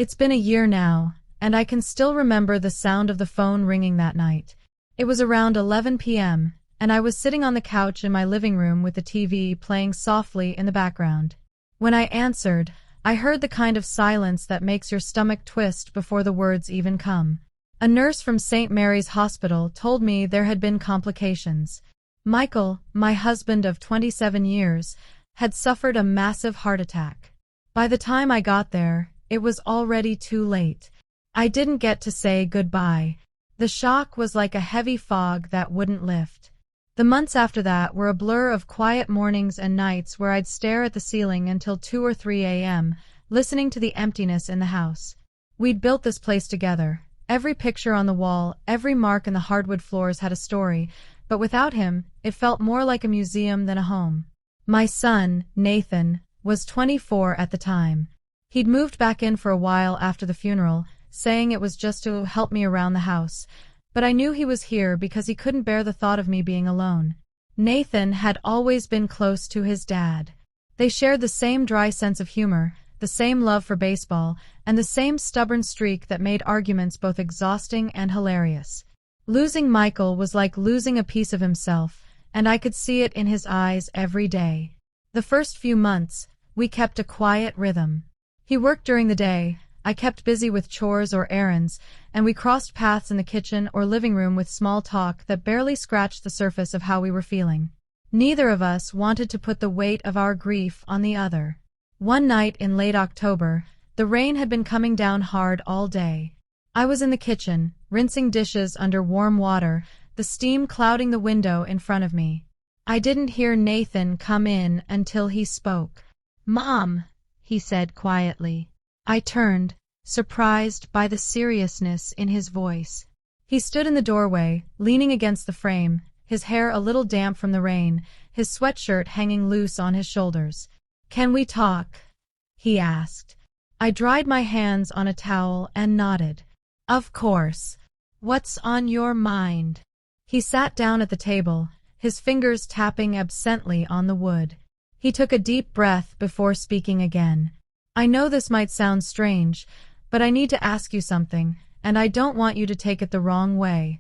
It's been a year now, and I can still remember the sound of the phone ringing that night. It was around 11 p.m., and I was sitting on the couch in my living room with the TV playing softly in the background. When I answered, I heard the kind of silence that makes your stomach twist before the words even come. A nurse from St. Mary's Hospital told me there had been complications. Michael, my husband of 27 years, had suffered a massive heart attack. By the time I got there, it was already too late. I didn't get to say goodbye. The shock was like a heavy fog that wouldn't lift. The months after that were a blur of quiet mornings and nights where I'd stare at the ceiling until 2 or 3 a.m., listening to the emptiness in the house. We'd built this place together. Every picture on the wall, every mark in the hardwood floors had a story, but without him, it felt more like a museum than a home. My son, Nathan, was 24 at the time. He'd moved back in for a while after the funeral, saying it was just to help me around the house, but I knew he was here because he couldn't bear the thought of me being alone. Nathan had always been close to his dad. They shared the same dry sense of humor, the same love for baseball, and the same stubborn streak that made arguments both exhausting and hilarious. Losing Michael was like losing a piece of himself, and I could see it in his eyes every day. The first few months, we kept a quiet rhythm. He worked during the day, I kept busy with chores or errands, and we crossed paths in the kitchen or living room with small talk that barely scratched the surface of how we were feeling. Neither of us wanted to put the weight of our grief on the other. One night in late October, the rain had been coming down hard all day. I was in the kitchen, rinsing dishes under warm water, the steam clouding the window in front of me. I didn't hear Nathan come in until he spoke. "Mom," he said quietly. I turned, surprised by the seriousness in his voice. He stood in the doorway, leaning against the frame, his hair a little damp from the rain, his sweatshirt hanging loose on his shoulders. "Can we talk?" he asked. I dried my hands on a towel and nodded. "Of course. What's on your mind?" He sat down at the table, his fingers tapping absently on the wood. He took a deep breath before speaking again. "I know this might sound strange, but I need to ask you something, and I don't want you to take it the wrong way."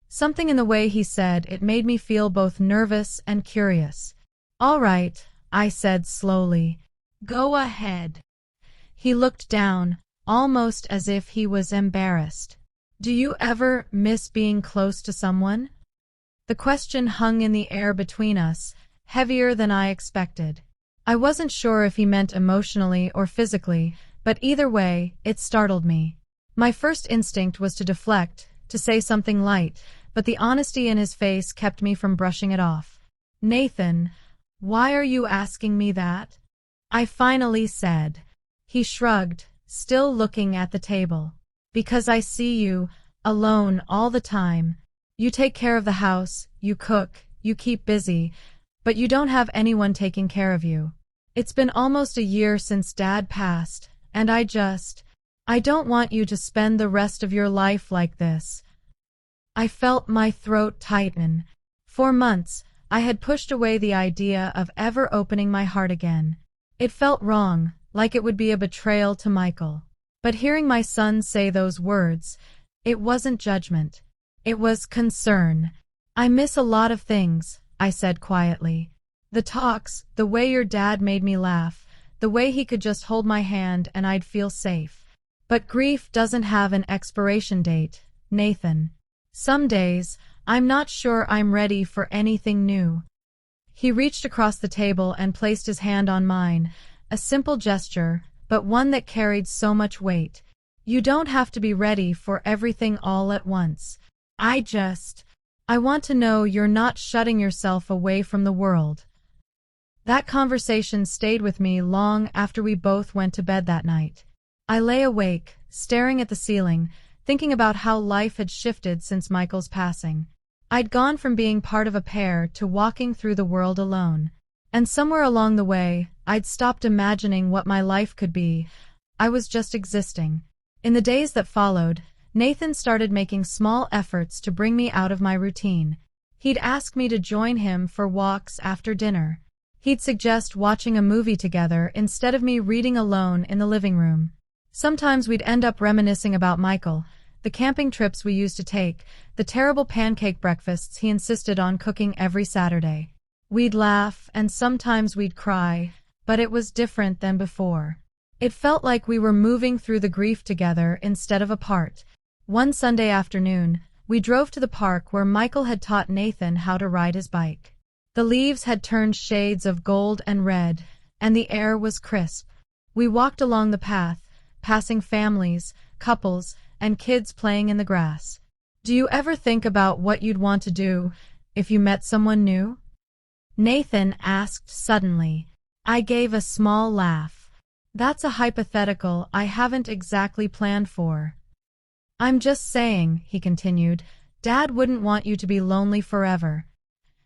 Something in the way he said it made me feel both nervous and curious. "All right," I said slowly. "Go ahead." He looked down, almost as if he was embarrassed. "Do you ever miss being close to someone?" The question hung in the air between us, heavier than I expected. I wasn't sure if he meant emotionally or physically, but either way, it startled me. My first instinct was to deflect, to say something light, but the honesty in his face kept me from brushing it off. "Nathan, why are you asking me that?" I finally said. He shrugged, still looking at the table. "Because I see you, alone all the time. You take care of the house, you cook, you keep busy, but you don't have anyone taking care of you. It's been almost a year since Dad passed, and I don't want you to spend the rest of your life like this." I felt my throat tighten. For months, I had pushed away the idea of ever opening my heart again. It felt wrong, like it would be a betrayal to Michael. But hearing my son say those words, it wasn't judgment. It was concern. "I miss a lot of things," I said quietly. "The talks, the way your dad made me laugh, the way he could just hold my hand and I'd feel safe. But grief doesn't have an expiration date, Nathan. Some days, I'm not sure I'm ready for anything new." He reached across the table and placed his hand on mine, a simple gesture, but one that carried so much weight. "You don't have to be ready for everything all at once. I want to know you're not shutting yourself away from the world." That conversation stayed with me long after we both went to bed that night. I lay awake, staring at the ceiling, thinking about how life had shifted since Michael's passing. I'd gone from being part of a pair to walking through the world alone. And somewhere along the way, I'd stopped imagining what my life could be. I was just existing. In the days that followed, Nathan started making small efforts to bring me out of my routine. He'd ask me to join him for walks after dinner. He'd suggest watching a movie together instead of me reading alone in the living room. Sometimes we'd end up reminiscing about Michael, the camping trips we used to take, the terrible pancake breakfasts he insisted on cooking every Saturday. We'd laugh, and sometimes we'd cry, but it was different than before. It felt like we were moving through the grief together instead of apart. One Sunday afternoon, we drove to the park where Michael had taught Nathan how to ride his bike. The leaves had turned shades of gold and red, and the air was crisp. We walked along the path, passing families, couples, and kids playing in the grass. Do you ever think about what you'd want to do if you met someone new? Nathan asked suddenly. I gave a small laugh. That's a hypothetical I haven't exactly planned for. I'm just saying, he continued, Dad wouldn't want you to be lonely forever.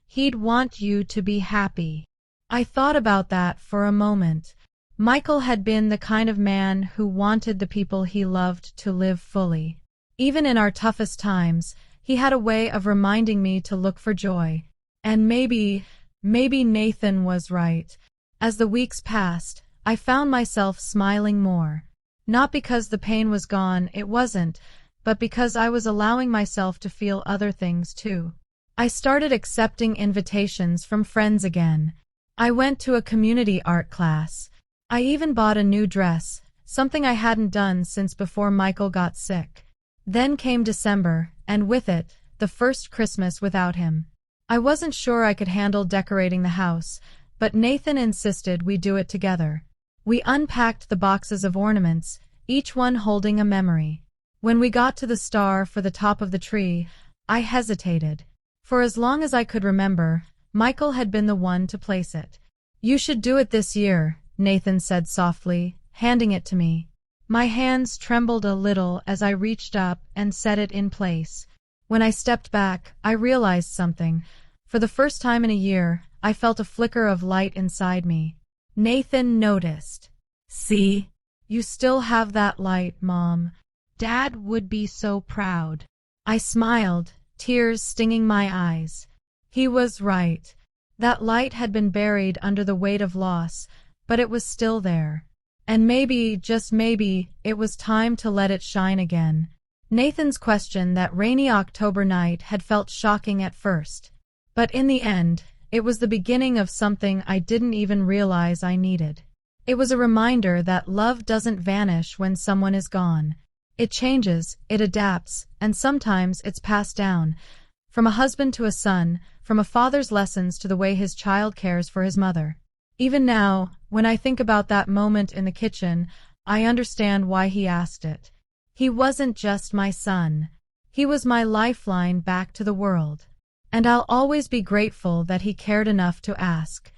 He'd want you to be happy. I thought about that for a moment. Michael had been the kind of man who wanted the people he loved to live fully. Even in our toughest times, he had a way of reminding me to look for joy. And maybe Nathan was right. As the weeks passed, I found myself smiling more. Not because the pain was gone, it wasn't, but because I was allowing myself to feel other things too. I started accepting invitations from friends again. I went to a community art class. I even bought a new dress, something I hadn't done since before Michael got sick. Then came December, and with it, the first Christmas without him. I wasn't sure I could handle decorating the house, but Nathan insisted we do it together. We unpacked the boxes of ornaments, each one holding a memory. When we got to the star for the top of the tree, I hesitated. For as long as I could remember, Michael had been the one to place it. You should do it this year, Nathan said softly, handing it to me. My hands trembled a little as I reached up and set it in place. When I stepped back, I realized something. For the first time in a year, I felt a flicker of light inside me. Nathan noticed. See? You still have that light, Mom. Dad would be so proud. I smiled, tears stinging my eyes. He was right. That light had been buried under the weight of loss, but it was still there. And maybe, just maybe, it was time to let it shine again. Nathan's question that rainy October night had felt shocking at first. But in the end, it was the beginning of something I didn't even realize I needed. It was a reminder that love doesn't vanish when someone is gone. It changes, it adapts, and sometimes it's passed down. From a husband to a son, from a father's lessons to the way his child cares for his mother. Even now, when I think about that moment in the kitchen, I understand why he asked it. He wasn't just my son. He was my lifeline back to the world. And I'll always be grateful that he cared enough to ask.